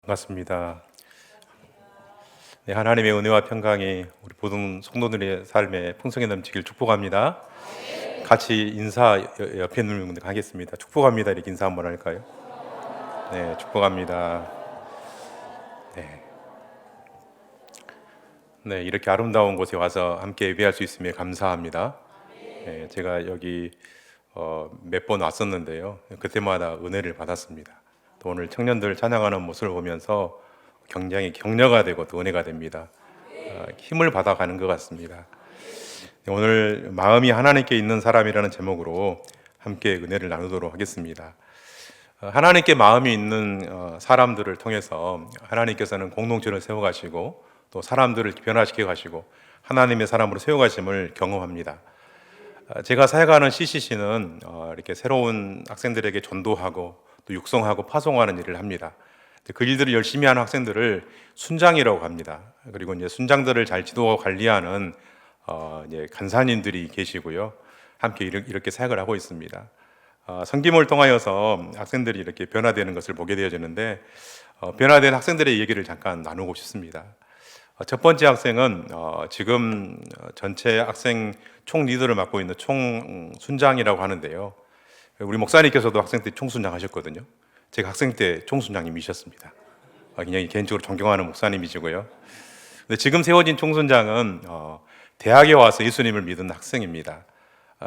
반갑습니다. 네, 하나님의 은혜와 평강이 우리 모든 성도들의 삶에 풍성히 넘치길 축복합니다. 같이 인사 옆에 있는 분들 하겠습니다. 축복합니다. 이렇게 인사 한번 할까요? 네, 축복합니다. 네, 네, 이렇게 아름다운 곳에 와서 함께 예배할 수 있음에 감사합니다. 네, 제가 여기 몇 번 왔었는데요. 그때마다 은혜를 받았습니다. 또 오늘 청년들 찬양하는 모습을 보면서 굉장히 격려가 되고 또 은혜가 됩니다. 힘을 받아가는 것 같습니다. 오늘 마음이 하나님께 있는 사람이라는 제목으로 함께 은혜를 나누도록 하겠습니다. 하나님께 마음이 있는 사람들을 통해서 하나님께서는 공동체를 세워가시고 또 사람들을 변화시켜 가시고 하나님의 사람으로 세워가심을 경험합니다. 제가 사역하는 CCC는 이렇게 새로운 학생들에게 전도하고 또 육성하고 파송하는 일을 합니다. 그 일들을 열심히 하는 학생들을 순장이라고 합니다. 그리고 이제 순장들을 잘 지도하고 관리하는 이제 간사님들이 계시고요. 함께 이렇게 사역을 하고 있습니다. 섬김을 통하여서 학생들이 이렇게 변화되는 것을 보게 되어지는데 변화된 학생들의 얘기를 잠깐 나누고 싶습니다. 첫 번째 학생은 지금 전체 학생 총 리더를 맡고 있는 총 순장이라고 하는데요. 우리 목사님께서도 학생 때 총순장 하셨거든요. 제가 학생 때 총순장님이셨습니다. 굉장히 개인적으로 존경하는 목사님이시고요. 근데 지금 세워진 총순장은 대학에 와서 예수님을 믿은 학생입니다.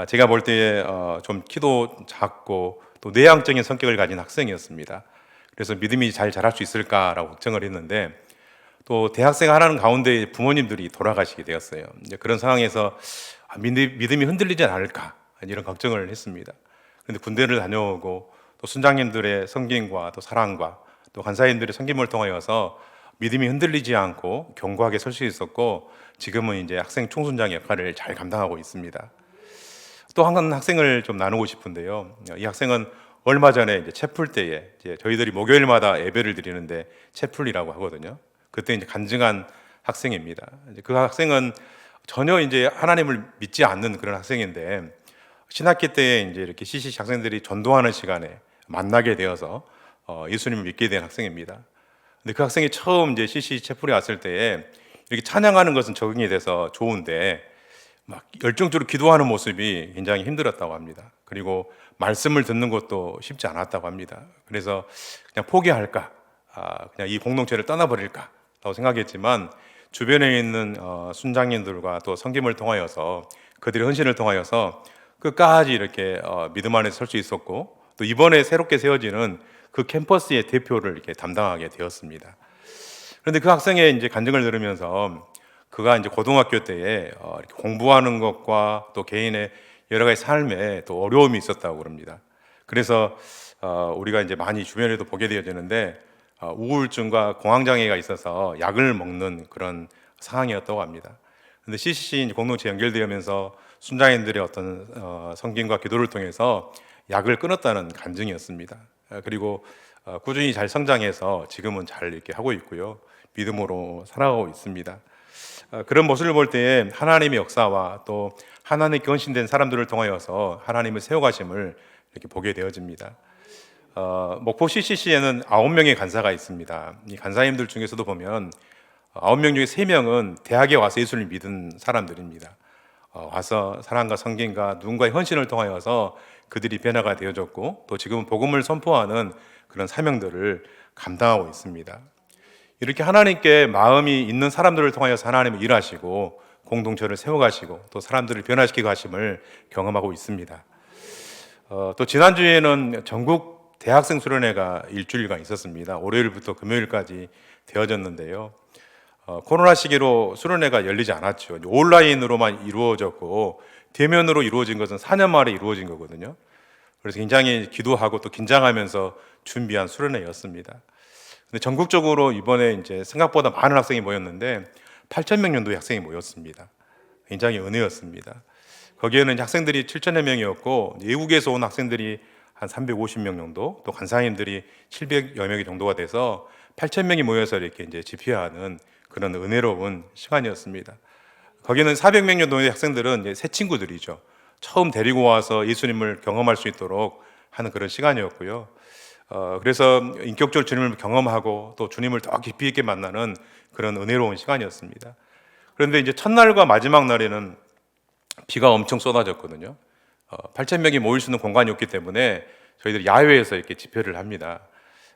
제가 볼 때 좀 키도 작고 또 내향적인 성격을 가진 학생이었습니다. 그래서 믿음이 잘 자랄 수 있을까라고 걱정을 했는데 또 대학생 하나는 가운데 부모님들이 돌아가시게 되었어요. 이제 그런 상황에서 믿음이 흔들리지 않을까 이런 걱정을 했습니다. 그런데 군대를 다녀오고 또 순장님들의 섬김과 또 사랑과 또 간사님들의 섬김을 통하여서 믿음이 흔들리지 않고 견고하게 설 수 있었고 지금은 이제 학생 총순장 역할을 잘 감당하고 있습니다. 또 한 학생을 좀 나누고 싶은데요. 이 학생은 얼마 전에 이제 채플 때에 이제 저희들이 목요일마다 예배를 드리는데 채플이라고 하거든요. 그때 이제 간증한 학생입니다. 그 학생은 전혀 이제 하나님을 믿지 않는 그런 학생인데 신학기 때에 이제 이렇게 CCC 학생들이 전도하는 시간에 만나게 되어서 예수님을 믿게 된 학생입니다. 근데 그 학생이 처음 이제 CCC 채플에 왔을 때에 이렇게 찬양하는 것은 적응이 돼서 좋은데 막 열정적으로 기도하는 모습이 굉장히 힘들었다고 합니다. 그리고 말씀을 듣는 것도 쉽지 않았다고 합니다. 그래서 그냥 포기할까, 그냥 이 공동체를 떠나버릴까라고 생각했지만 주변에 있는 순장님들과 또 섬김을 통하여서 그들의 헌신을 통하여서 끝까지 이렇게 믿음 안에 설 수 있었고 또 이번에 새롭게 세워지는 그 캠퍼스의 대표를 이렇게 담당하게 되었습니다. 그런데 그 학생의 이제 간증을 들으면서 그가 이제 고등학교 때에 이렇게 공부하는 것과 또 개인의 여러 가지 삶에 또 어려움이 있었다고 그럽니다. 그래서 우리가 이제 많이 주변에도 보게 되어지는데 우울증과 공황장애가 있어서 약을 먹는 그런 상황이었다고 합니다. 그런데 CCC 공동체 연결되면서 순장님들의 어떤 섬김과 기도를 통해서 약을 끊었다는 간증이었습니다. 그리고 꾸준히 잘 성장해서 지금은 잘 이렇게 하고 있고요. 믿음으로 살아가고 있습니다. 그런 모습을 볼 때에 하나님의 역사와 또 하나님께 헌신된 사람들을 통하여서 하나님을 세워가심을 이렇게 보게 되어집니다. 목포 CCC에는 9명의 간사가 있습니다. 이 간사님들 중에서도 보면 9명 중에 3명은 대학에 와서 예수를 믿은 사람들입니다. 와서 사랑과 성김과 누군가의 헌신을 통하여서 그들이 변화가 되어졌고 또 지금은 복음을 선포하는 그런 사명들을 감당하고 있습니다. 이렇게 하나님께 마음이 있는 사람들을 통하여서 하나님을 일하시고 공동체를 세워가시고 또 사람들을 변화시키고 하심을 경험하고 있습니다. 또 지난주에는 전국 대학생 수련회가 일주일간 있었습니다. 월요일부터 금요일까지 되어졌는데요. 코로나 시기로 수련회가 열리지 않았죠. 온라인으로만 이루어졌고 대면으로 이루어진 것은 4년 만에 이루어진 거거든요. 그래서 굉장히 기도하고 또 긴장하면서 준비한 수련회였습니다. 근데 전국적으로 이번에 이제 생각보다 많은 학생이 모였는데 8,000명 정도의 학생이 모였습니다. 굉장히 은혜였습니다. 거기에는 학생들이 7,000여 명이었고 외국에서 온 학생들이 한 350명 정도, 또 간사님들이 700여 명이 정도가 돼서 8,000명이 모여서 이렇게 이제 집회하는 그런 은혜로운 시간이었습니다. 거기는 400명 정도의 학생들은 이제 새 친구들이죠. 처음 데리고 와서 예수님을 경험할 수 있도록 하는 그런 시간이었고요. 그래서 인격적으로 주님을 경험하고 또 주님을 더 깊이 있게 만나는 그런 은혜로운 시간이었습니다. 그런데 이제 첫날과 마지막 날에는 비가 엄청 쏟아졌거든요. 8,000명이 모일 수 있는 공간이 없기 때문에 저희들이 야외에서 이렇게 집회를 합니다.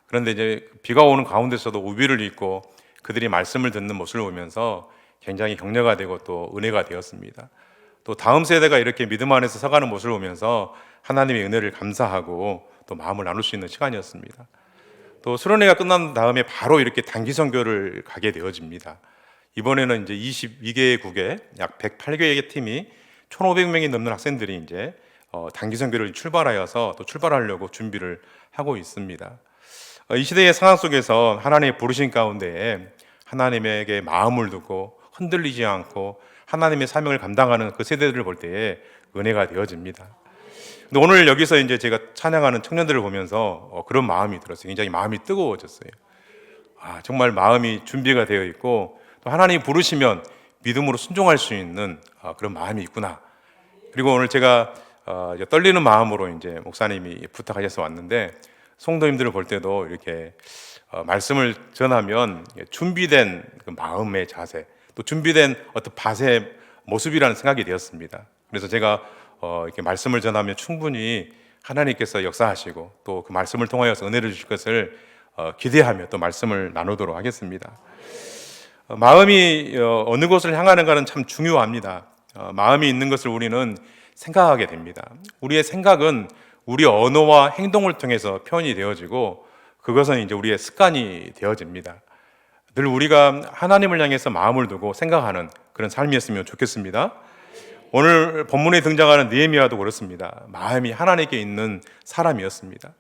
그런데 이제 비가 오는 가운데서도 우비를 입고 그들이 말씀을 듣는 모습을 보면서 굉장히 격려가 되고 또 은혜가 되었습니다. 또 다음 세대가 이렇게 믿음 안에서 서가는 모습을 보면서 하나님의 은혜를 감사하고 또 마음을 나눌 수 있는 시간이었습니다. 또 수련회가 끝난 다음에 바로 이렇게 단기 선교를 가게 되어집니다. 이번에는 이제 22개국의 약 108개의 팀이 1,500명이 넘는 학생들이 이제 단기 선교를 출발하여서 또 출발하려고 준비를 하고 있습니다. 이 시대의 상황 속에서 하나님의 부르신 가운데에 하나님에게 마음을 두고 흔들리지 않고 하나님의 사명을 감당하는 그 세대들을 볼 때에 은혜가 되어집니다. 근데 오늘 여기서 이제 제가 찬양하는 청년들을 보면서 그런 마음이 들었어요. 굉장히 마음이 뜨거워졌어요. 정말 마음이 준비가 되어 있고 또 하나님이 부르시면 믿음으로 순종할 수 있는 그런 마음이 있구나. 그리고 오늘 제가 떨리는 마음으로 이제 목사님이 부탁하셔서 왔는데 성도님들을 볼 때도 이렇게 말씀을 전하면 준비된 그 마음의 자세, 또 준비된 어떤 밭의 모습이라는 생각이 되었습니다. 그래서 제가 이렇게 말씀을 전하면 충분히 하나님께서 역사하시고 또 그 말씀을 통하여서 은혜를 주실 것을 기대하며 또 말씀을 나누도록 하겠습니다. 마음이 어느 곳을 향하는가는 참 중요합니다. 마음이 있는 것을 우리는 생각하게 됩니다. 우리의 생각은 우리 언어와 행동을 통해서 표현이 되어지고 그것은 이제 우리의 습관이 되어집니다. 늘 우리가 하나님을 향해서 마음을 두고 생각하는 그런 삶이었으면 좋겠습니다. 오늘 본문에 등장하는 느헤미야도 그렇습니다. 마음이 하나님께 있는 사람이었습니다.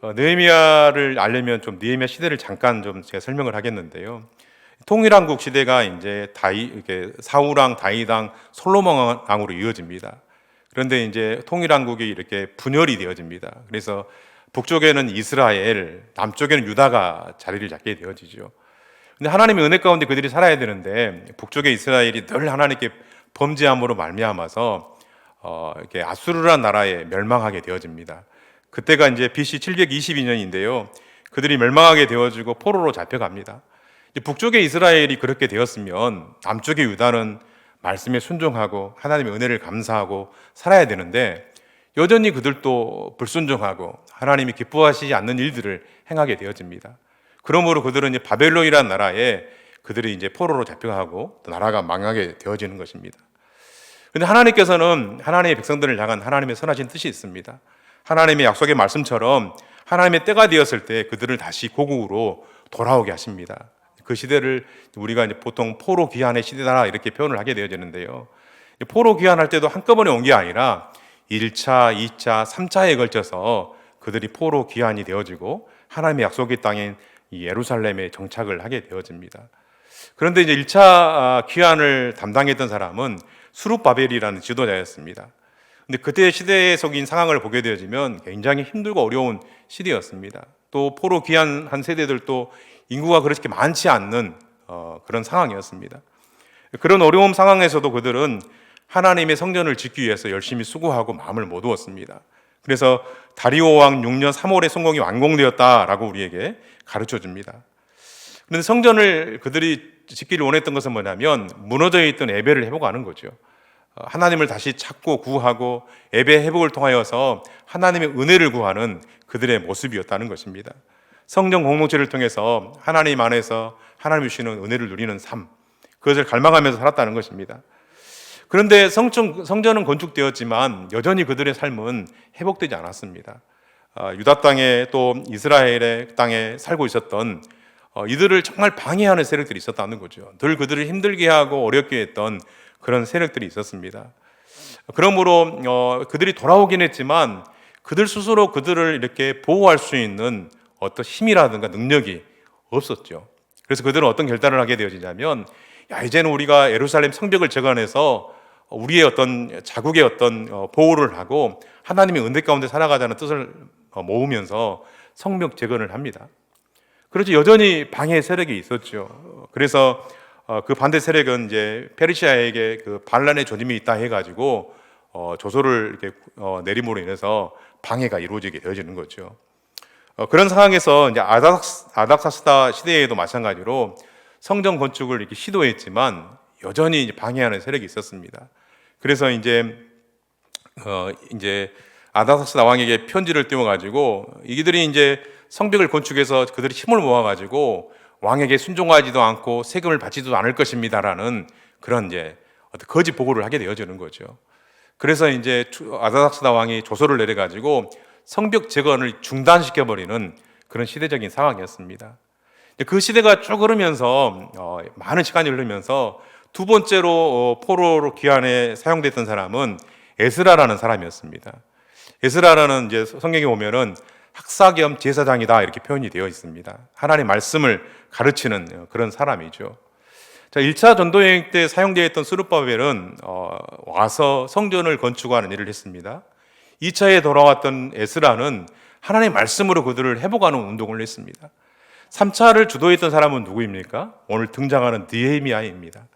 느헤미야를 알려면 좀 느헤미야 시대를 잠깐 좀 제가 설명을 하겠는데요. 통일왕국 시대가 이제 이렇게 사울왕, 다윗왕, 솔로몬 왕으로 이어집니다. 그런데 이제 통일왕국이 이렇게 분열이 되어집니다. 그래서 북쪽에는 이스라엘, 남쪽에는 유다가 자리를 잡게 되어지죠. 근데 하나님의 은혜 가운데 그들이 살아야 되는데 북쪽의 이스라엘이 늘 하나님께 범죄함으로 말미암아서 이렇게 아수르라는 나라에 멸망하게 되어집니다. 그때가 이제 BC 722년인데요. 그들이 멸망하게 되어지고 포로로 잡혀갑니다. 북쪽의 이스라엘이 그렇게 되었으면 남쪽의 유다는 말씀에 순종하고 하나님의 은혜를 감사하고 살아야 되는데 여전히 그들도 불순종하고 하나님이 기뻐하시지 않는 일들을 행하게 되어집니다. 그러므로 그들은 이제 바벨론이라는 나라에 그들이 이제 포로로 잡혀가고 또 나라가 망하게 되어지는 것입니다. 그런데 하나님께서는 하나님의 백성들을 향한 하나님의 선하신 뜻이 있습니다. 하나님의 약속의 말씀처럼 하나님의 때가 되었을 때 그들을 다시 고국으로 돌아오게 하십니다. 그 시대를 우리가 이제 보통 포로 귀환의 시대다 이렇게 표현을 하게 되어지는데요. 포로 귀환할 때도 한꺼번에 온 게 아니라 1차, 2차, 3차에 걸쳐서 그들이 포로 귀환이 되어지고 하나님의 약속의 땅인 이 예루살렘에 정착을 하게 되어집니다. 그런데 이제 1차 귀환을 담당했던 사람은 수룹바벨이라는 지도자였습니다. 근데 그때 시대에 속인 상황을 보게 되어지면 굉장히 힘들고 어려운 시대였습니다. 또 포로 귀환한 세대들도 인구가 그렇게 많지 않는 그런 상황이었습니다. 그런 어려운 상황에서도 그들은 하나님의 성전을 짓기 위해서 열심히 수고하고 마음을 모두었습니다. 그래서 다리오 왕 6년 3월에 성공이 완공되었다라고 우리에게 가르쳐 줍니다. 그런데 성전을 그들이 짓기를 원했던 것은 뭐냐면 무너져 있던 예배를 회복하는 거죠. 하나님을 다시 찾고 구하고 예배 회복을 통하여서 하나님의 은혜를 구하는 그들의 모습이었다는 것입니다. 성전 공동체를 통해서 하나님 안에서 하나님이 주시는 은혜를 누리는 삶, 그것을 갈망하면서 살았다는 것입니다. 그런데 성전은 건축되었지만 여전히 그들의 삶은 회복되지 않았습니다. 유다 땅에 또 이스라엘의 땅에 살고 있었던 이들을 정말 방해하는 세력들이 있었다는 거죠. 늘 그들을 힘들게 하고 어렵게 했던 그런 세력들이 있었습니다. 그러므로 그들이 돌아오긴 했지만 그들 스스로 그들을 이렇게 보호할 수 있는 어떤 힘이라든가 능력이 없었죠. 그래서 그들은 어떤 결단을 하게 되어지냐면 이제는 우리가 예루살렘 성벽을 재건해서 우리의 어떤 자국의 어떤 보호를 하고 하나님의 은혜 가운데 살아가자는 뜻을 모으면서 성벽 재건을 합니다. 그렇지 여전히 방해 세력이 있었죠. 그래서 그 반대 세력은 이제 페르시아에게 그 반란의 조짐이 있다 해가지고 조소를 이렇게 내림으로 인해서 방해가 이루어지게 되어지는 거죠. 그런 상황에서 이제 아닥사스다 시대에도 마찬가지로 성전 건축을 이렇게 시도했지만 여전히 이제 방해하는 세력이 있었습니다. 그래서 이제 아닥사스다 왕에게 편지를 띄워가지고 이들이 이제 성벽을 건축해서 그들이 힘을 모아가지고 왕에게 순종하지도 않고 세금을 받지도 않을 것입니다라는 그런 이제 어떤 거짓 보고를 하게 되어지는 거죠. 그래서 이제 아닥사스다 왕이 조서를 내려가지고 성벽 재건을 중단시켜버리는 그런 시대적인 상황이었습니다. 그 시대가 쭉 흐르면서 많은 시간이 흐르면서 두 번째로 포로로 귀환에 사용됐던 사람은 에스라라는 사람이었습니다. 에스라라는 이제 성경에 보면은 학사 겸 제사장이다 이렇게 표현이 되어 있습니다. 하나님의 말씀을 가르치는 그런 사람이죠. 자, 1차 전도여행 때 사용되었던 스룹바벨은 와서 성전을 건축하는 일을 했습니다. 2차에 돌아왔던 에스라는 하나님의 말씀으로 그들을 회복하는 운동을 했습니다. 3차를 주도했던 사람은 누구입니까? 오늘 등장하는 느헤미야입니다.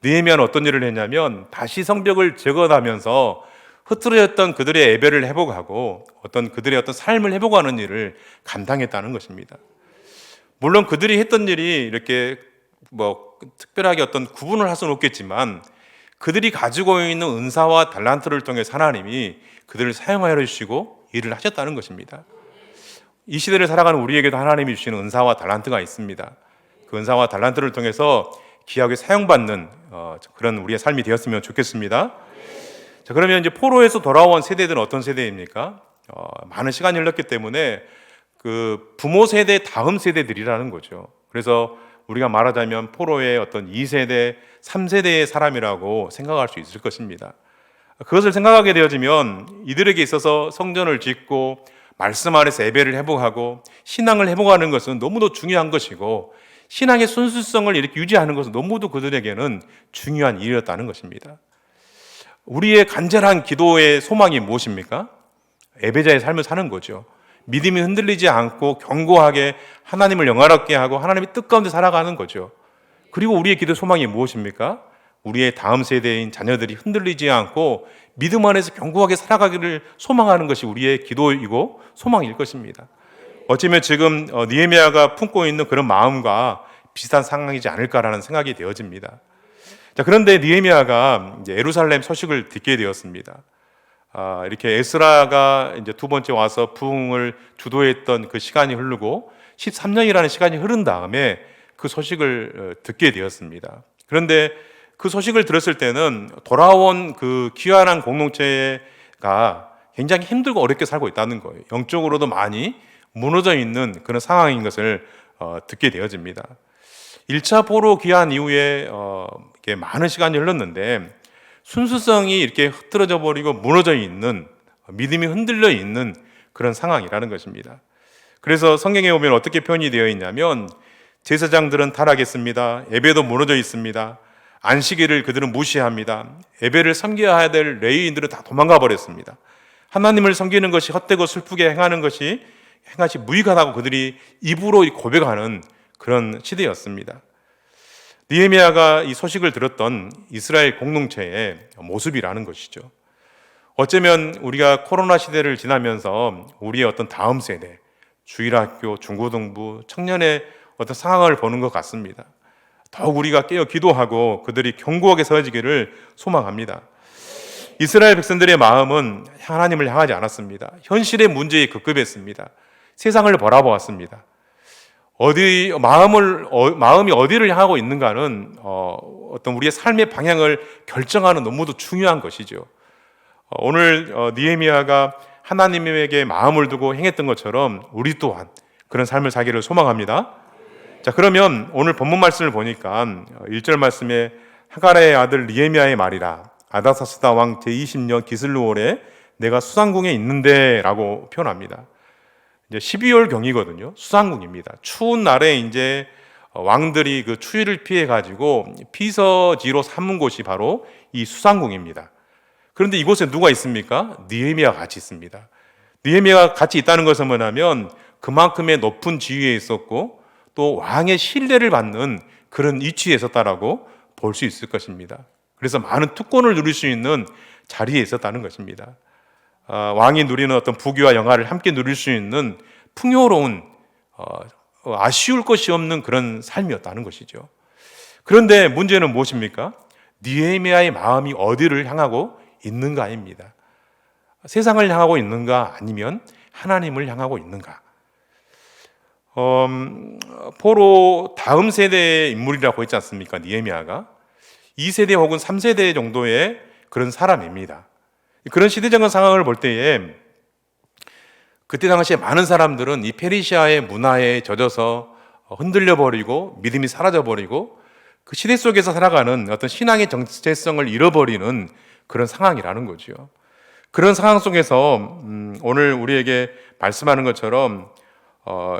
느헤미야는 어떤 일을 했냐면 다시 성벽을 재건하면서 흐트러졌던 그들의 예배를 회복하고 그들의 어떤 삶을 회복하는 일을 감당했다는 것입니다. 물론 그들이 했던 일이 이렇게 특별하게 어떤 구분을 할 수는 없겠지만 그들이 가지고 있는 은사와 달란트를 통해 하나님이 그들을 사용하여 주시고 일을 하셨다는 것입니다. 이 시대를 살아가는 우리에게도 하나님이 주시는 은사와 달란트가 있습니다. 그 은사와 달란트를 통해서 귀하게 사용받는 그런 우리의 삶이 되었으면 좋겠습니다. 자, 그러면 이제 포로에서 돌아온 세대들은 어떤 세대입니까? 많은 시간이 흘렀기 때문에 그 부모 세대 다음 세대들이라는 거죠. 그래서 우리가 말하자면 포로의 어떤 2세대, 3세대의 사람이라고 생각할 수 있을 것입니다. 그것을 생각하게 되어지면 이들에게 있어서 성전을 짓고 말씀 아래서 예배를 회복하고 신앙을 회복하는 것은 너무도 중요한 것이고 신앙의 순수성을 이렇게 유지하는 것은 너무도 그들에게는 중요한 일이었다는 것입니다. 우리의 간절한 기도의 소망이 무엇입니까? 예배자의 삶을 사는 거죠. 믿음이 흔들리지 않고 견고하게 하나님을 영화롭게 하고 하나님의 뜻 가운데 살아가는 거죠. 그리고 우리의 기도 소망이 무엇입니까? 우리의 다음 세대인 자녀들이 흔들리지 않고 믿음 안에서 견고하게 살아가기를 소망하는 것이 우리의 기도이고 소망일 것입니다. 어쩌면 지금 느헤미야가 품고 있는 그런 마음과 비슷한 상황이지 않을까라는 생각이 되어집니다. 자, 그런데 느헤미야가 이제 예루살렘 소식을 듣게 되었습니다. 이렇게 에스라가 이제 두 번째 와서 부흥을 주도했던 그 시간이 흐르고 13년이라는 시간이 흐른 다음에 그 소식을 듣게 되었습니다. 그런데 그 소식을 들었을 때는 돌아온 그 귀환한 공동체가 굉장히 힘들고 어렵게 살고 있다는 거예요. 영적으로도 많이 무너져 있는 그런 상황인 것을 듣게 되어집니다. 1차 포로 귀환 이후에 이렇게 많은 시간이 흘렀는데 순수성이 이렇게 흐트러져 버리고 무너져 있는, 믿음이 흔들려 있는 그런 상황이라는 것입니다. 그래서 성경에 보면 어떻게 표현이 되어 있냐면 제사장들은 타락했습니다. 예배도 무너져 있습니다. 안식일을 그들은 무시합니다. 예배를 섬겨야 될 레위인들은 다 도망가 버렸습니다. 하나님을 섬기는 것이 헛되고 슬프게 행하는 것이 무익하다고 그들이 입으로 고백하는 그런 시대였습니다. 느헤미야가 이 소식을 들었던 이스라엘 공동체의 모습이라는 것이죠. 어쩌면 우리가 코로나 시대를 지나면서 우리의 어떤 다음 세대, 주일학교, 중고등부, 청년의 어떤 상황을 보는 것 같습니다. 더욱 우리가 깨어 기도하고 그들이 견고하게 서지기를 소망합니다. 이스라엘 백성들의 마음은 하나님을 향하지 않았습니다. 현실의 문제에 급급했습니다. 세상을 바라보았습니다. 마음이 어디를 향하고 있는가는 어떤 우리의 삶의 방향을 결정하는 너무도 중요한 것이죠. 오늘 느헤미야가 하나님에게 마음을 두고 행했던 것처럼 우리 또한 그런 삶을 살기를 소망합니다. 자, 그러면 오늘 본문 말씀을 보니까 1절 말씀에 하가랴의 아들 느헤미야의 말이라 아닥사스다 왕 제20년 기슬루월에 내가 수상궁에 있는데 라고 표현합니다. 이제 12월 경이거든요. 수상궁입니다. 추운 날에 이제 왕들이 그 추위를 피해 가지고 피서지로 삼은 곳이 바로 이 수상궁입니다. 그런데 이곳에 누가 있습니까? 느헤미야가 같이 있습니다. 느헤미야가 같이 있다는 것은 뭐냐면 그만큼의 높은 지위에 있었고 또 왕의 신뢰를 받는 그런 위치에 있었다라고 볼 수 있을 것입니다. 그래서 많은 특권을 누릴 수 있는 자리에 있었다는 것입니다. 왕이 누리는 어떤 부귀와 영화를 함께 누릴 수 있는 풍요로운 아쉬울 것이 없는 그런 삶이었다는 것이죠. 그런데 문제는 무엇입니까? 느헤미야의 마음이 어디를 향하고 있는가입니다. 세상을 향하고 있는가 아니면 하나님을 향하고 있는가? 포로 다음 세대의 인물이라고 했지 않습니까? 느헤미야가 2세대 혹은 3세대 정도의 그런 사람입니다. 그런 시대적인 상황을 볼 때에 그때 당시에 많은 사람들은 이 페르시아의 문화에 젖어서 흔들려 버리고 믿음이 사라져 버리고 그 시대 속에서 살아가는 어떤 신앙의 정체성을 잃어버리는 그런 상황이라는 거죠. 그런 상황 속에서 오늘 우리에게 말씀하는 것처럼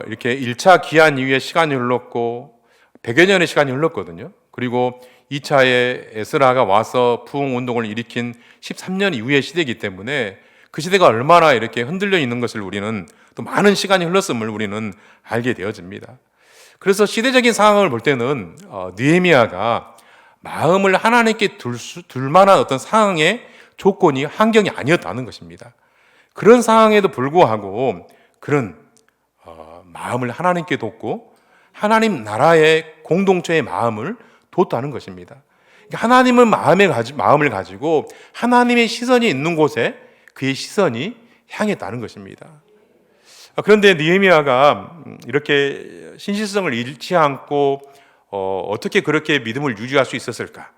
이렇게 1차 기한 이후에 시간이 흘렀고 100여 년의 시간이 흘렀거든요. 그리고 2차에 에스라가 와서 부흥운동을 일으킨 13년 이후의 시대이기 때문에 그 시대가 얼마나 이렇게 흔들려 있는 것을 우리는 또 많은 시간이 흘렀음을 우리는 알게 되어집니다. 그래서 시대적인 상황을 볼 때는 느헤미야가 마음을 하나님께 둘 만한 어떤 상황의 조건이 환경이 아니었다는 것입니다. 그런 상황에도 불구하고 그런 마음을 하나님께 뒀고 하나님 나라의 공동체의 마음을 뒀다는 것입니다. 하나님은 마음을 가지고 하나님의 시선이 있는 곳에 그의 시선이 향했다는 것입니다. 그런데 느헤미야가 이렇게 신실성을 잃지 않고 어떻게 그렇게 믿음을 유지할 수 있었을까?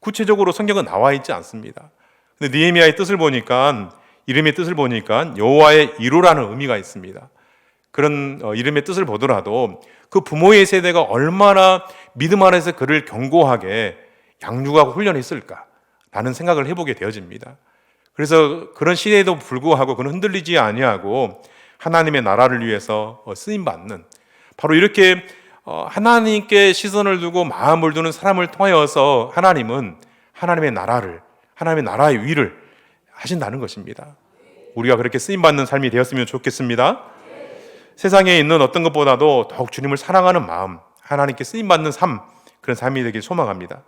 구체적으로 성경은 나와 있지 않습니다. 근데 느헤미야의 뜻을 보니까 이름의 뜻을 보니까 여호와의 이로라는 의미가 있습니다. 그런 이름의 뜻을 보더라도 그 부모의 세대가 얼마나 믿음 안에서 그를 견고하게 양육하고 훈련했을까? 라는 생각을 해보게 되어집니다. 그래서 그런 시대에도 불구하고 그는 흔들리지 아니하고 하나님의 나라를 위해서 쓰임받는 바로 이렇게 하나님께 시선을 두고 마음을 두는 사람을 통하여서 하나님은 하나님의 나라의 위를 하신다는 것입니다. 우리가 그렇게 쓰임받는 삶이 되었으면 좋겠습니다. 세상에 있는 어떤 것보다도 더욱 주님을 사랑하는 마음, 하나님께 쓰임받는 삶, 그런 삶이 되길 소망합니다.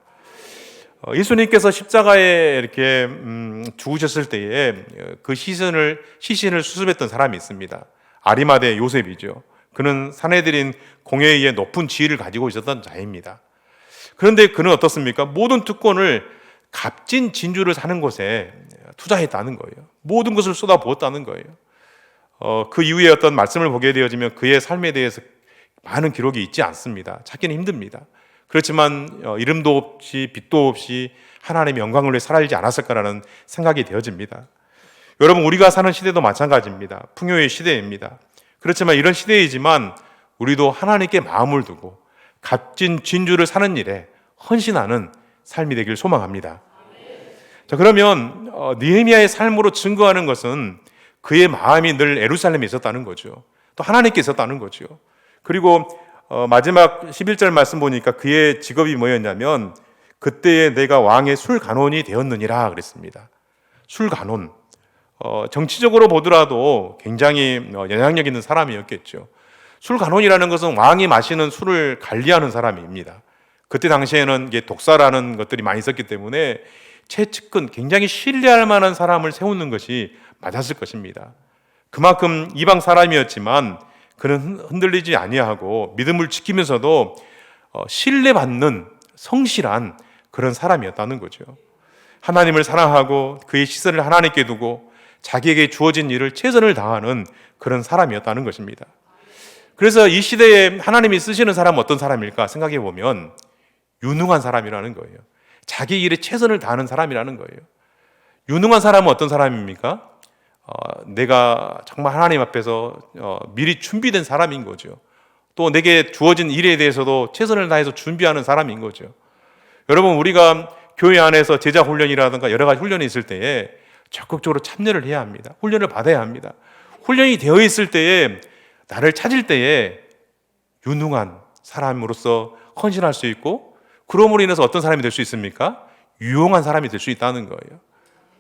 예수님께서 십자가에 이렇게 죽으셨을 때에 그 시신을 수습했던 사람이 있습니다. 아리마대 요셉이죠. 그는 사내들인 공회에 의해 높은 지위를 가지고 있었던 자입니다. 그런데 그는 어떻습니까? 모든 특권을 값진 진주를 사는 곳에 투자했다는 거예요. 모든 것을 쏟아부었다는 거예요. 그 이후에 어떤 말씀을 보게 되어지면 그의 삶에 대해서 많은 기록이 있지 않습니다. 찾기는 힘듭니다. 그렇지만 이름도 없이 빛도 없이 하나님의 영광을 위해 살아있지 않았을까라는 생각이 되어집니다. 여러분, 우리가 사는 시대도 마찬가지입니다. 풍요의 시대입니다. 그렇지만 이런 시대이지만 우리도 하나님께 마음을 두고 값진 진주를 사는 일에 헌신하는 삶이 되길 소망합니다. 자, 그러면 느헤미야의 삶으로 증거하는 것은 그의 마음이 늘 예루살렘에 있었다는 거죠. 또 하나님께 있었다는 거죠. 그리고 마지막 11절 말씀 보니까 그의 직업이 뭐였냐면 그때에 내가 왕의 술간원이 되었느니라 그랬습니다. 술간원. 정치적으로 보더라도 굉장히 영향력 있는 사람이었겠죠. 술간원이라는 것은 왕이 마시는 술을 관리하는 사람입니다. 그때 당시에는 이게 독사라는 것들이 많이 있었기 때문에 최측근, 굉장히 신뢰할 만한 사람을 세우는 것이 맞았을 것입니다. 그만큼 이방 사람이었지만 그는 흔들리지 아니하고 믿음을 지키면서도 신뢰받는 성실한 그런 사람이었다는 거죠. 하나님을 사랑하고 그의 시선을 하나님께 두고 자기에게 주어진 일을 최선을 다하는 그런 사람이었다는 것입니다. 그래서 이 시대에 하나님이 쓰시는 사람은 어떤 사람일까 생각해 보면 유능한 사람이라는 거예요. 자기 일에 최선을 다하는 사람이라는 거예요. 유능한 사람은 어떤 사람입니까? 내가 정말 하나님 앞에서 미리 준비된 사람인 거죠. 또 내게 주어진 일에 대해서도 최선을 다해서 준비하는 사람인 거죠. 여러분, 우리가 교회 안에서 제자 훈련이라든가 여러 가지 훈련이 있을 때에 적극적으로 참여를 해야 합니다. 훈련을 받아야 합니다. 훈련이 되어 있을 때에 나를 찾을 때에 유능한 사람으로서 헌신할 수 있고 그러므로 인해서 어떤 사람이 될 수 있습니까? 유용한 사람이 될 수 있다는 거예요.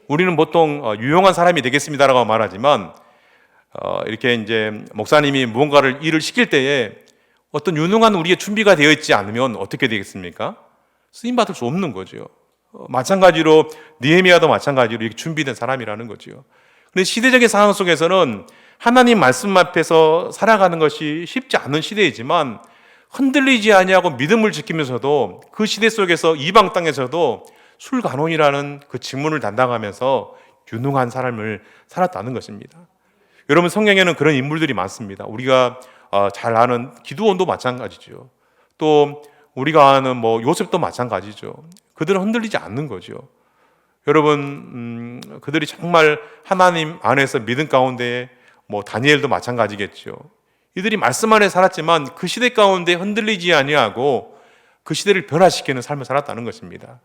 우리는 보통 유용한 사람이 되겠습니다라고 말하지만 이렇게 이제 목사님이 무언가를 일을 시킬 때에 어떤 유능한 우리의 준비가 되어 있지 않으면 어떻게 되겠습니까? 쓰임 받을 수 없는 거죠. 마찬가지로 느헤미야도 마찬가지로 이렇게 준비된 사람이라는 거죠. 그런데 시대적인 상황 속에서는 하나님 말씀 앞에서 살아가는 것이 쉽지 않은 시대이지만 흔들리지 아니하고 믿음을 지키면서도 그 시대 속에서 이방 땅에서도 술간혼이라는 그 직문을 담당하면서 유능한 삶을 살았다는 것입니다. 여러분, 성경에는 그런 인물들이 많습니다. 우리가 잘 아는 기드온도 마찬가지죠. 또 우리가 아는 요셉도 마찬가지죠. 그들은 흔들리지 않는 거죠. 여러분, 그들이 정말 하나님 안에서 믿음 가운데 다니엘도 마찬가지겠죠. 이들이 말씀 안에 살았지만 그 시대 가운데 흔들리지 아니하고 그 시대를 변화시키는 삶을 살았다는 것입니다.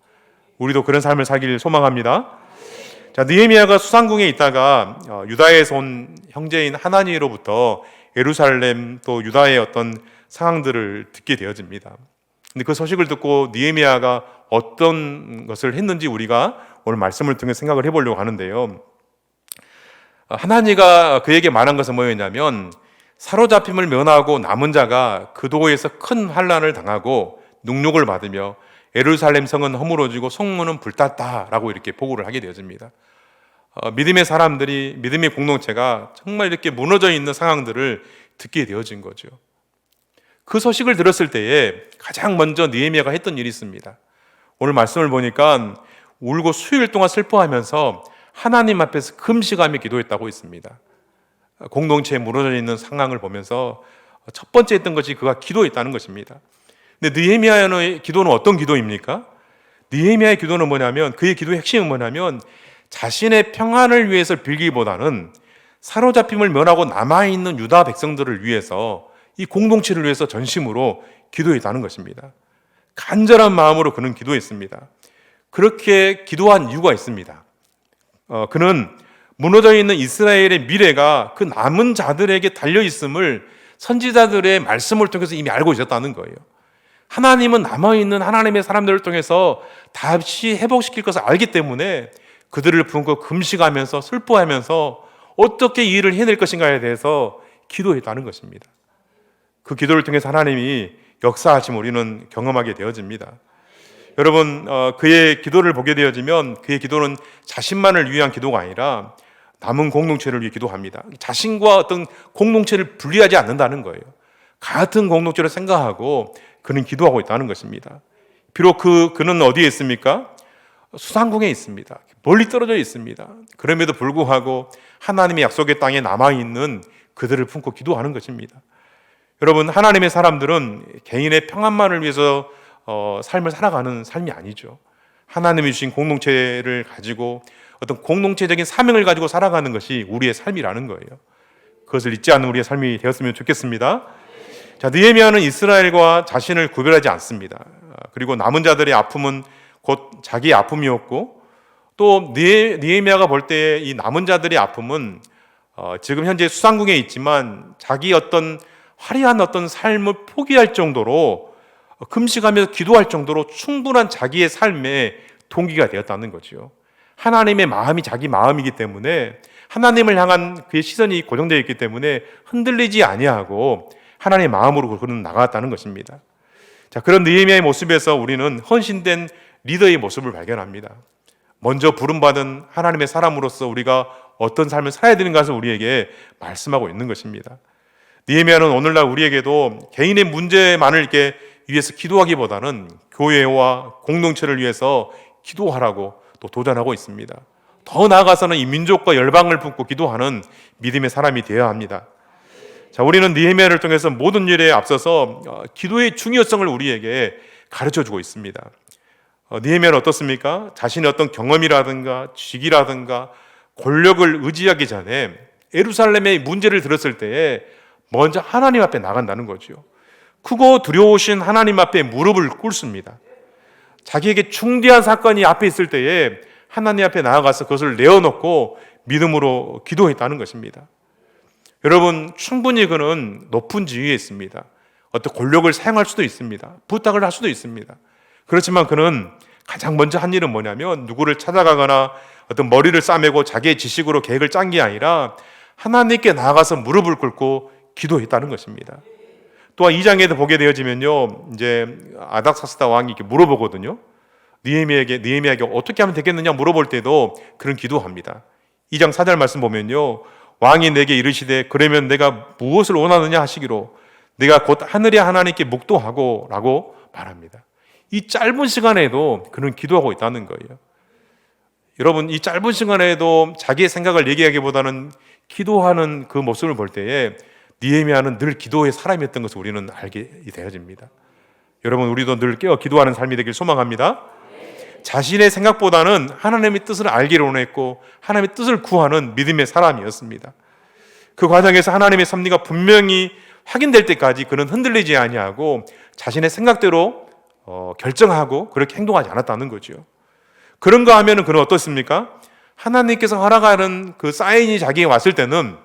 우리도 그런 삶을 살기를 소망합니다. 자, 느헤미야가 수상궁에 있다가 유다에서 온 형제인 하나니로부터 예루살렘 또 유다의 어떤 상황들을 듣게 되어집니다. 근데 그 소식을 듣고 느헤미야가 어떤 것을 했는지 우리가 오늘 말씀을 통해 생각을 해보려고 하는데요. 하나니가 그에게 말한 것은 뭐였냐면, 사로잡힘을 면하고 남은 자가 그 도에서 큰 환난을 당하고 능욕을 받으며 예루살렘 성은 허물어지고 성문은 불탔다라고 이렇게 보고를 하게 되어집니다. 믿음의 사람들이, 믿음의 공동체가 정말 이렇게 무너져 있는 상황들을 듣게 되어진 거죠. 그 소식을 들었을 때에 가장 먼저 느헤미야가 했던 일이 있습니다. 오늘 말씀을 보니까 울고 수일 동안 슬퍼하면서 하나님 앞에서 금식하며 기도했다고 있습니다. 공동체에 무너져 있는 상황을 보면서 첫 번째 했던 것이 그가 기도했다는 것입니다. 근데 느헤미야의 기도는 어떤 기도입니까? 느헤미야의 기도는 뭐냐면, 그의 기도의 핵심은 뭐냐면 자신의 평안을 위해서 빌기보다는 사로잡힘을 면하고 남아있는 유다 백성들을 위해서, 이 공동체를 위해서 전심으로 기도했다는 것입니다. 간절한 마음으로 그는 기도했습니다. 그렇게 기도한 이유가 있습니다. 그는 무너져 있는 이스라엘의 미래가 그 남은 자들에게 달려있음을 선지자들의 말씀을 통해서 이미 알고 있었다는 거예요. 하나님은 남아있는 하나님의 사람들을 통해서 다시 회복시킬 것을 알기 때문에 그들을 품고 금식하면서 슬퍼하면서 어떻게 이 일을 해낼 것인가에 대해서 기도했다는 것입니다. 그 기도를 통해서 하나님이 역사하심 우리는 경험하게 되어집니다. 여러분, 그의 기도를 보게 되어지면 그의 기도는 자신만을 위한 기도가 아니라 남은 공동체를 위해 기도합니다. 자신과 어떤 공동체를 분리하지 않는다는 거예요. 같은 공동체를 생각하고 그는 기도하고 있다는 것입니다. 비록 그는 어디에 있습니까? 수상궁에 있습니다. 멀리 떨어져 있습니다. 그럼에도 불구하고 하나님의 약속의 땅에 남아있는 그들을 품고 기도하는 것입니다. 여러분, 하나님의 사람들은 개인의 평안만을 위해서 삶을 살아가는 삶이 아니죠. 하나님이 주신 공동체를 가지고 어떤 공동체적인 사명을 가지고 살아가는 것이 우리의 삶이라는 거예요. 그것을 잊지 않는 우리의 삶이 되었으면 좋겠습니다. 자, 느헤미야는 이스라엘과 자신을 구별하지 않습니다. 그리고 남은 자들의 아픔은 곧 자기의 아픔이었고, 또 느헤미야가 볼 때 이 남은 자들의 아픔은 지금 현재 수상궁에 있지만 자기 어떤 화려한 어떤 삶을 포기할 정도로, 금식하면서 기도할 정도로 충분한 자기의 삶의 동기가 되었다는 거죠. 하나님의 마음이 자기 마음이기 때문에, 하나님을 향한 그의 시선이 고정되어 있기 때문에 흔들리지 아니하고 하나님의 마음으로 그는 나갔다는 것입니다. 자, 그런 느헤미야의 모습에서 우리는 헌신된 리더의 모습을 발견합니다. 먼저 부름받은 하나님의 사람으로서 우리가 어떤 삶을 살아야 되는 것을 우리에게 말씀하고 있는 것입니다. 느헤미야는 오늘날 우리에게도 개인의 문제만을 이렇게 위해서 기도하기보다는 교회와 공동체를 위해서 기도하라고 또 도전하고 있습니다. 더 나아가서는 이 민족과 열방을 품고 기도하는 믿음의 사람이 되어야 합니다. 자, 우리는 느헤미야를 통해서 모든 일에 앞서서 기도의 중요성을 우리에게 가르쳐주고 있습니다. 느헤미야는 어떻습니까? 자신의 어떤 경험이라든가 직이라든가 권력을 의지하기 전에 예루살렘의 문제를 들었을 때에 먼저 하나님 앞에 나간다는 거죠. 크고 두려우신 하나님 앞에 무릎을 꿇습니다. 자기에게 중대한 사건이 앞에 있을 때에 하나님 앞에 나아가서 그것을 내어놓고 믿음으로 기도했다는 것입니다. 여러분, 충분히 그는 높은 지위에 있습니다. 어떤 권력을 사용할 수도 있습니다. 부탁을 할 수도 있습니다. 그렇지만 그는 가장 먼저 한 일은 뭐냐면, 누구를 찾아가거나 어떤 머리를 싸매고 자기의 지식으로 계획을 짠 게 아니라 하나님께 나아가서 무릎을 꿇고 기도했다는 것입니다. 또한 2장에도 보게 되어지면요, 이제 아닥사스다 왕이 이렇게 물어보거든요. 느헤미야에게 어떻게 하면 되겠느냐 물어볼 때도 그런 기도합니다. 2장 4절 말씀 보면요, 왕이 내게 이르시되 그러면 내가 무엇을 원하느냐 하시기로 내가 곧 하늘의 하나님께 묵도하고 라고 말합니다. 이 짧은 시간에도 그는 기도하고 있다는 거예요. 여러분, 이 짧은 시간에도 자기의 생각을 얘기하기보다는 기도하는 그 모습을 볼 때에 느헤미야는 늘 기도의 사람이었던 것을 우리는 알게 되어집니다. 여러분, 우리도 늘 깨어 기도하는 삶이 되길 소망합니다. 자신의 생각보다는 하나님의 뜻을 알기를 원했고 하나님의 뜻을 구하는 믿음의 사람이었습니다. 그 과정에서 하나님의 섭리가 분명히 확인될 때까지 그는 흔들리지 아니하고 자신의 생각대로 결정하고 그렇게 행동하지 않았다는 거죠. 그런가 하면 그는 어떻습니까? 하나님께서 허락하는 그 사인이 자기에게 왔을 때는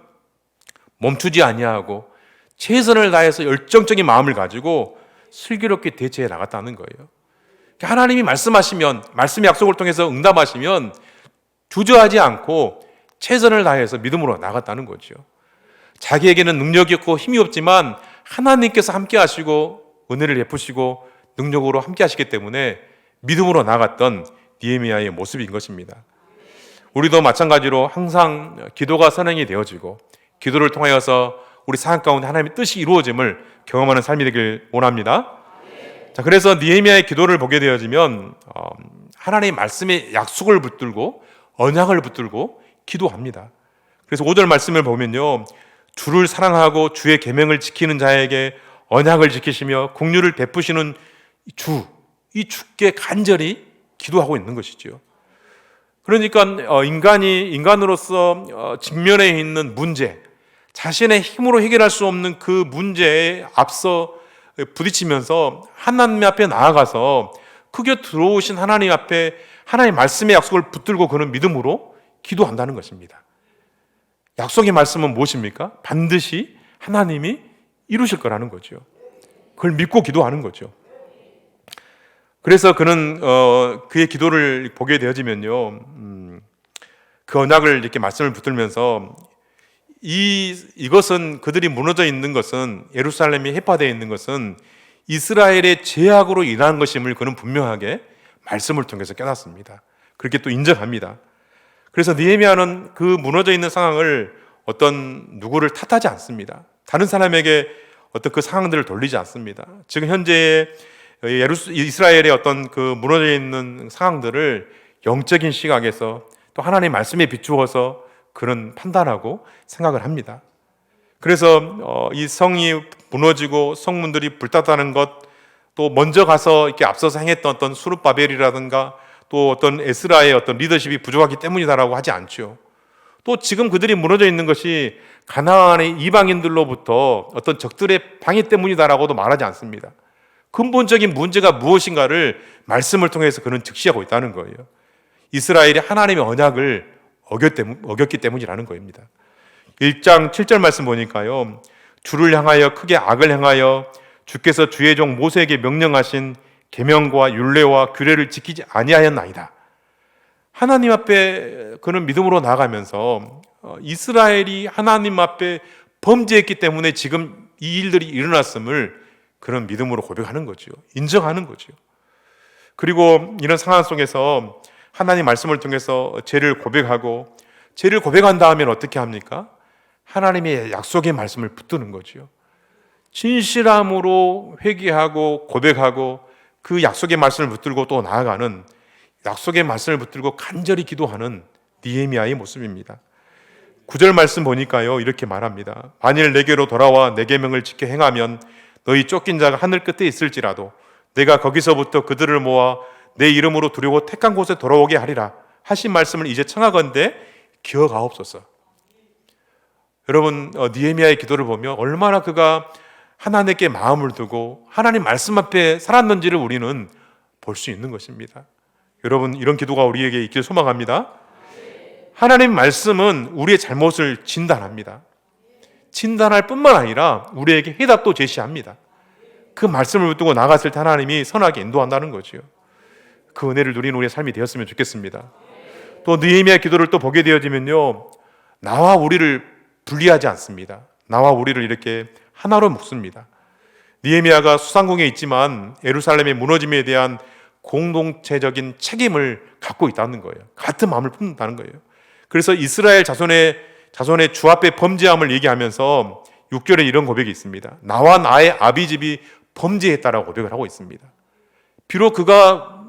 멈추지 아니하고 최선을 다해서 열정적인 마음을 가지고 슬기롭게 대처해 나갔다는 거예요. 하나님이 말씀하시면, 말씀의 약속을 통해서 응답하시면 주저하지 않고 최선을 다해서 믿음으로 나갔다는 거죠. 자기에게는 능력이 없고 힘이 없지만 하나님께서 함께 하시고 은혜를 베푸시고 능력으로 함께 하시기 때문에 믿음으로 나갔던 느헤미야의 모습인 것입니다. 우리도 마찬가지로 항상 기도가 선행이 되어지고 기도를 통하여서 우리 삶 가운데 하나님의 뜻이 이루어짐을 경험하는 삶이 되길 원합니다. 자, 그래서 느헤미야의 기도를 보게 되어지면 하나님의 말씀의 약속을 붙들고 언약을 붙들고 기도합니다. 그래서 5절 말씀을 보면요, 주를 사랑하고 주의 계명을 지키는 자에게 언약을 지키시며 긍휼을 베푸시는 주, 이 주께 간절히 기도하고 있는 것이죠. 그러니까 인간으로서 직면해 있는 문제, 자신의 힘으로 해결할 수 없는 그 문제에 앞서 부딪히면서 하나님 앞에 나아가서 그 곁 들어오신 하나님 앞에 하나님의 말씀의 약속을 붙들고 그는 믿음으로 기도한다는 것입니다. 약속의 말씀은 무엇입니까? 반드시 하나님이 이루실 거라는 거죠. 그걸 믿고 기도하는 거죠. 그래서 그는 그의 기도를 보게 되어지면요, 그 언약을 이렇게 말씀을 붙들면서 이것은 그들이 무너져 있는 것은, 예루살렘이 해파되어 있는 것은 이스라엘의 죄악으로 인한 것임을 그는 분명하게 말씀을 통해서 깨닫습니다. 그렇게 또 인정합니다. 그래서 느헤미야는 그 무너져 있는 상황을 어떤 누구를 탓하지 않습니다. 다른 사람에게 어떤 그 상황들을 돌리지 않습니다. 지금 현재 이스라엘의 어떤 그 무너져 있는 상황들을 영적인 시각에서 또 하나님의 말씀에 비추어서 그는 판단하고 생각을 합니다. 그래서 이 성이 무너지고 성문들이 불탔다는 것, 또 먼저 가서 이렇게 앞서서 행했던 어떤 수르바벨이라든가 또 어떤 에스라의 어떤 리더십이 부족하기 때문이다라고 하지 않죠. 또 지금 그들이 무너져 있는 것이 가나안의 이방인들로부터 어떤 적들의 방해 때문이다라고도 말하지 않습니다. 근본적인 문제가 무엇인가를 말씀을 통해서 그는 직시하고 있다는 거예요. 이스라엘이 하나님의 언약을 어겼기 때문이라는 겁니다. 1장 7절 말씀 보니까요, 주를 향하여 크게 악을 행하여 주께서 주의 종 모세에게 명령하신 계명과 율례와 규례를 지키지 아니하였나이다. 하나님 앞에 그는 믿음으로 나아가면서 이스라엘이 하나님 앞에 범죄했기 때문에 지금 이 일들이 일어났음을 그런 믿음으로 고백하는 거죠. 인정하는 거죠. 그리고 이런 상황 속에서 하나님 말씀을 통해서 죄를 고백하고, 죄를 고백한 다음에 어떻게 합니까? 하나님의 약속의 말씀을 붙드는 거죠. 진실함으로 회개하고 고백하고 그 약속의 말씀을 붙들고 또 나아가는, 약속의 말씀을 붙들고 간절히 기도하는 느헤미야의 모습입니다. 9절 말씀 보니까요, 이렇게 말합니다. 만일 내게로 돌아와 내 계명을 지켜 행하면 너희 쫓긴 자가 하늘 끝에 있을지라도 내가 거기서부터 그들을 모아 내 이름으로 두려고 택한 곳에 돌아오게 하리라 하신 말씀을 이제 청하건대 기억하옵소서. 여러분, 느헤미야의 기도를 보면 얼마나 그가 하나님께 마음을 두고 하나님 말씀 앞에 살았는지를 우리는 볼 수 있는 것입니다. 여러분, 이런 기도가 우리에게 있길 소망합니다. 하나님 말씀은 우리의 잘못을 진단합니다. 진단할 뿐만 아니라 우리에게 해답도 제시합니다. 그 말씀을 붙들고 나갔을 때 하나님이 선하게 인도한다는 거죠. 그 은혜를 누리는 우리의 삶이 되었으면 좋겠습니다. 또 느헤미야 기도를 또 보게 되어지면요, 나와 우리를 분리하지 않습니다. 나와 우리를 이렇게 하나로 묶습니다. 느헤미야가 수상궁에 있지만 예루살렘의 무너짐에 대한 공동체적인 책임을 갖고 있다는 거예요. 같은 마음을 품는다는 거예요. 그래서 이스라엘 자손의 자손의 주 앞에 범죄함을 얘기하면서 6절에 이런 고백이 있습니다. 나와 나의 아비집이 범죄했다라고 고백을 하고 있습니다. 비록 그가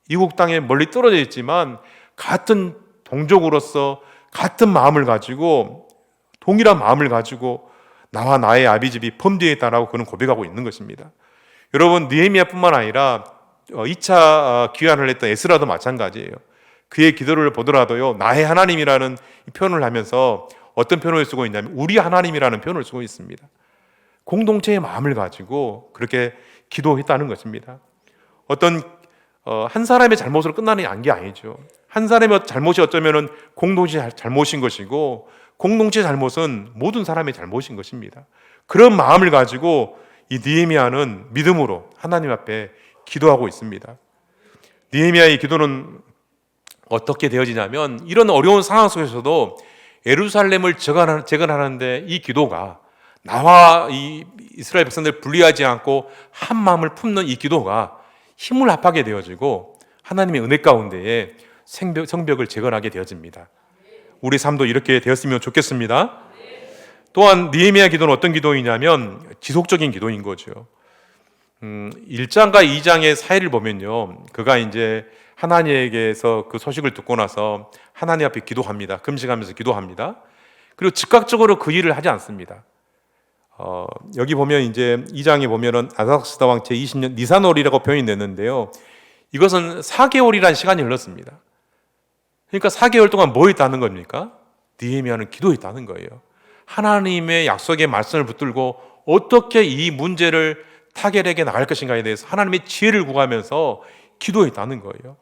이국 땅에 멀리 떨어져 있지만 같은 동족으로서 같은 마음을 가지고 동일한 마음을 가지고 나와 나의 아비집이 범죄했다라고 그는 고백하고 있는 것입니다. 여러분, 느헤미야뿐만 아니라 2차 귀환을 했던 에스라도 마찬가지예요. 그의 기도를 보더라도요, 나의 하나님이라는 표현을 하면서 어떤 표현을 쓰고 있냐면 우리 하나님이라는 표현을 쓰고 있습니다. 공동체의 마음을 가지고 그렇게 기도했다는 것입니다. 어떤 한 사람의 잘못으로 끝나는 게 아니죠. 한 사람의 잘못이 어쩌면 공동체의 잘못인 것이고 공동체의 잘못은 모든 사람의 잘못인 것입니다. 그런 마음을 가지고 이 느헤미야는 믿음으로 하나님 앞에 기도하고 있습니다. 느헤미야의 기도는 어떻게 되어지냐면 이런 어려운 상황 속에서도 예루살렘을 재건하는데 이 기도가 나와 이 이스라엘 백성들 분리하지 않고 한 마음을 품는 이 기도가 힘을 합하게 되어지고 하나님의 은혜 가운데에 성벽을 재건하게 되어집니다. 우리 삶도 이렇게 되었으면 좋겠습니다. 또한 느헤미야 기도는 어떤 기도이냐면 지속적인 기도인 거죠. 1장과 2장의 사이를 보면요, 그가 이제 하나님에게서 그 소식을 듣고 나서 하나님 앞에 기도합니다. 금식하면서 기도합니다. 그리고 즉각적으로 그 일을 하지 않습니다. 여기 보면 이제 2장에 보면은 아닥스다 왕 제20년 니산월이라고 표현이 됐는데요, 이것은 4개월이라는 시간이 흘렀습니다. 그러니까 4개월 동안 뭐 했다는 겁니까? 느헤미야는 기도했다는 거예요. 하나님의 약속의 말씀을 붙들고 어떻게 이 문제를 타결하게 나갈 것인가에 대해서 하나님의 지혜를 구하면서 기도했다는 거예요.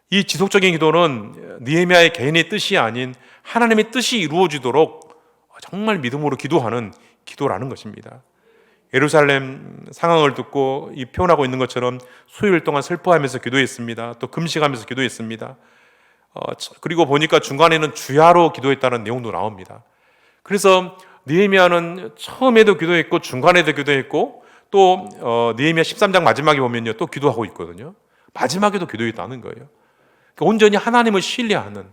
이 지속적인 기도는 느헤미야의 개인의 뜻이 아닌 하나님의 뜻이 이루어지도록 정말 믿음으로 기도하는 기도라는 것입니다. 예루살렘 상황을 듣고 이 표현하고 있는 것처럼 수요일 동안 슬퍼하면서 기도했습니다. 또 금식하면서 기도했습니다. 그리고 보니까 중간에는 주야로 기도했다는 내용도 나옵니다. 그래서 느헤미야는 처음에도 기도했고 중간에도 기도했고 또 느헤미야 13장 마지막에 보면요, 또 기도하고 있거든요. 마지막에도 기도했다는 거예요. 그러니까 온전히 하나님을 신뢰하는,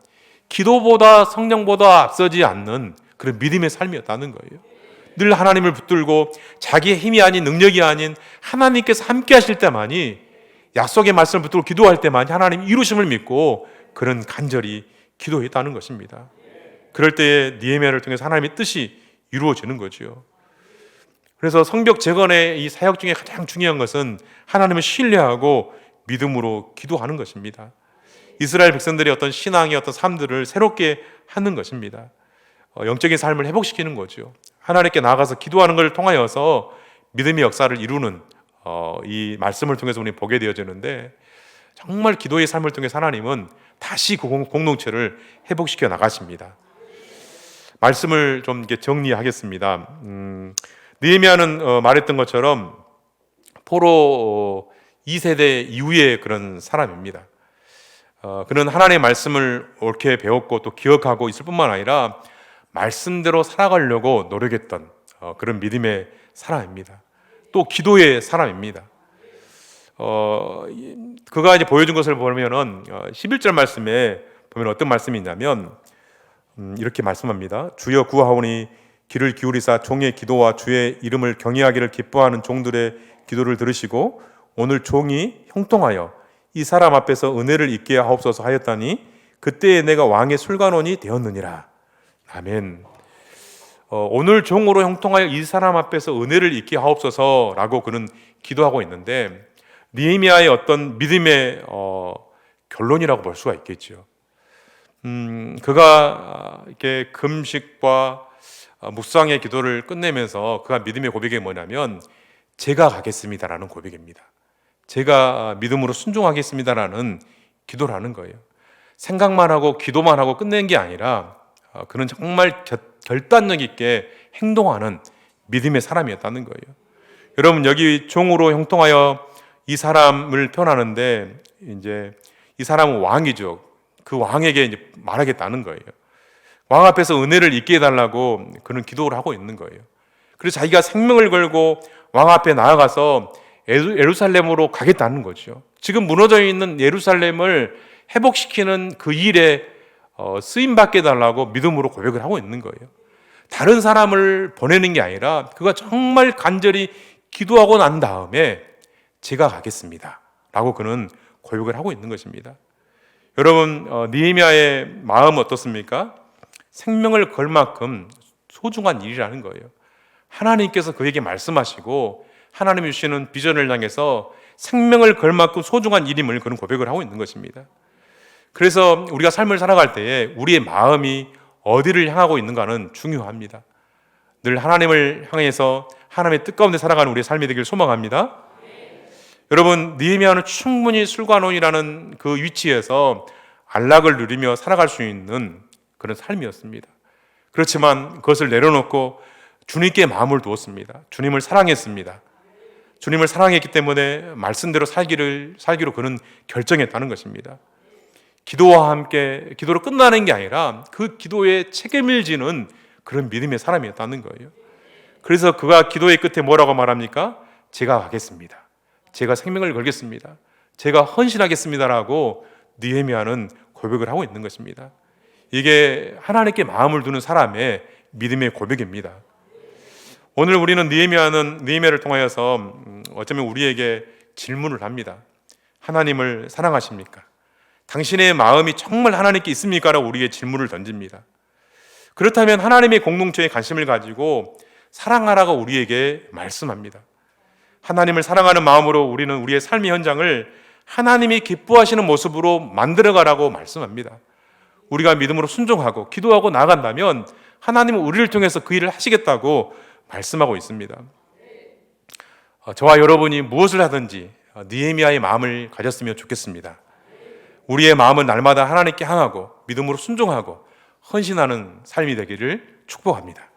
기도보다 성령보다 앞서지 않는 그런 믿음의 삶이었다는 거예요. 늘 하나님을 붙들고 자기의 힘이 아닌, 능력이 아닌 하나님께서 함께 하실 때만이, 약속의 말씀을 붙들고 기도할 때만이 하나님 이루심을 믿고 그런 간절히 기도했다는 것입니다. 그럴 때에 느헤미야를 통해서 하나님의 뜻이 이루어지는 거죠. 그래서 성벽 재건의 이 사역 중에 가장 중요한 것은 하나님을 신뢰하고 믿음으로 기도하는 것입니다. 이스라엘 백성들의 어떤 신앙의 어떤 삶들을 새롭게 하는 것입니다. 영적인 삶을 회복시키는 거죠. 하나님께 나아가서 기도하는 것을 통하여서 믿음의 역사를 이루는 이 말씀을 통해서 우리 보게 되어지는데, 정말 기도의 삶을 통해서 하나님은 다시 그 공동체를 회복시켜 나가십니다. 말씀을 좀 이렇게 정리하겠습니다. 느헤미야는 말했던 것처럼 포로 2세대 이후의 그런 사람입니다. 그는 하나님의 말씀을 옳게 배웠고 또 기억하고 있을 뿐만 아니라 말씀대로 살아가려고 노력했던 그런 믿음의 사람입니다. 또 기도의 사람입니다. 그가 이제 보여준 것을 보면은 11절 말씀에 보면 어떤 말씀이 있냐면 이렇게 말씀합니다. 주여 구하오니 귀를 기울이사 종의 기도와 주의 이름을 경외하기를 기뻐하는 종들의 기도를 들으시고 오늘 종이 형통하여 이 사람 앞에서 은혜를 잊게 하옵소서 하였다니 그때에 내가 왕의 술관원이 되었느니라. 아멘. 오늘 종으로 형통하여 이 사람 앞에서 은혜를 잊게 하옵소서라고 그는 기도하고 있는데, 느헤미야의 어떤 믿음의 결론이라고 볼 수가 있겠죠. 그가 이렇게 금식과 묵상의 기도를 끝내면서 그가 믿음의 고백이 뭐냐면 제가 가겠습니다라는 고백입니다. 제가 믿음으로 순종하겠습니다라는 기도라는 거예요. 생각만 하고 기도만 하고 끝낸 게 아니라 그는 정말 결단력 있게 행동하는 믿음의 사람이었다는 거예요. 여러분, 여기 종으로 형통하여 이 사람을 표현하는데 이제 이 사람은 왕이죠. 그 왕에게 이제 말하겠다는 거예요. 왕 앞에서 은혜를 잊게 해달라고 그는 기도를 하고 있는 거예요. 그래서 자기가 생명을 걸고 왕 앞에 나아가서 예루살렘으로 가겠다는 거죠. 지금 무너져 있는 예루살렘을 회복시키는 그 일에 쓰임 받게 달라고 믿음으로 고백을 하고 있는 거예요. 다른 사람을 보내는 게 아니라 그가 정말 간절히 기도하고 난 다음에 제가 가겠습니다 라고 그는 고백을 하고 있는 것입니다. 여러분, 느헤미야의 마음은 어떻습니까? 생명을 걸 만큼 소중한 일이라는 거예요. 하나님께서 그에게 말씀하시고 하나님이 주시는 비전을 향해서 생명을 걸 만큼 소중한 일임을 그는 고백을 하고 있는 것입니다. 그래서 우리가 삶을 살아갈 때에 우리의 마음이 어디를 향하고 있는가는 중요합니다. 늘 하나님을 향해서 하나님의 뜻 가운데 살아가는 우리의 삶이 되길 소망합니다. 여러분, 느헤미야는 충분히 술관원이라는 그 위치에서 안락을 누리며 살아갈 수 있는 그런 삶이었습니다. 그렇지만 그것을 내려놓고 주님께 마음을 두었습니다. 주님을 사랑했습니다. 주님을 사랑했기 때문에 말씀대로 살기로 그는 결정했다는 것입니다. 기도와 함께 기도로 끝나는 게 아니라 그 기도에 책임을 지는 그런 믿음의 사람이었다는 거예요. 그래서 그가 기도의 끝에 뭐라고 말합니까? 제가 가겠습니다. 제가 생명을 걸겠습니다. 제가 헌신하겠습니다라고 느헤미야는 고백을 하고 있는 것입니다. 이게 하나님께 마음을 두는 사람의 믿음의 고백입니다. 오늘 우리는 느헤미야를 통하여서 어쩌면 우리에게 질문을 합니다. 하나님을 사랑하십니까? 당신의 마음이 정말 하나님께 있습니까? 라고 우리에게 질문을 던집니다. 그렇다면 하나님의 공동체에 관심을 가지고 사랑하라고 우리에게 말씀합니다. 하나님을 사랑하는 마음으로 우리는 우리의 삶의 현장을 하나님이 기뻐하시는 모습으로 만들어가라고 말씀합니다. 우리가 믿음으로 순종하고 기도하고 나아간다면 하나님은 우리를 통해서 그 일을 하시겠다고 말씀하고 있습니다. 저와 여러분이 무엇을 하든지 느헤미야의 마음을 가졌으면 좋겠습니다. 우리의 마음은 날마다 하나님께 향하고 믿음으로 순종하고 헌신하는 삶이 되기를 축복합니다.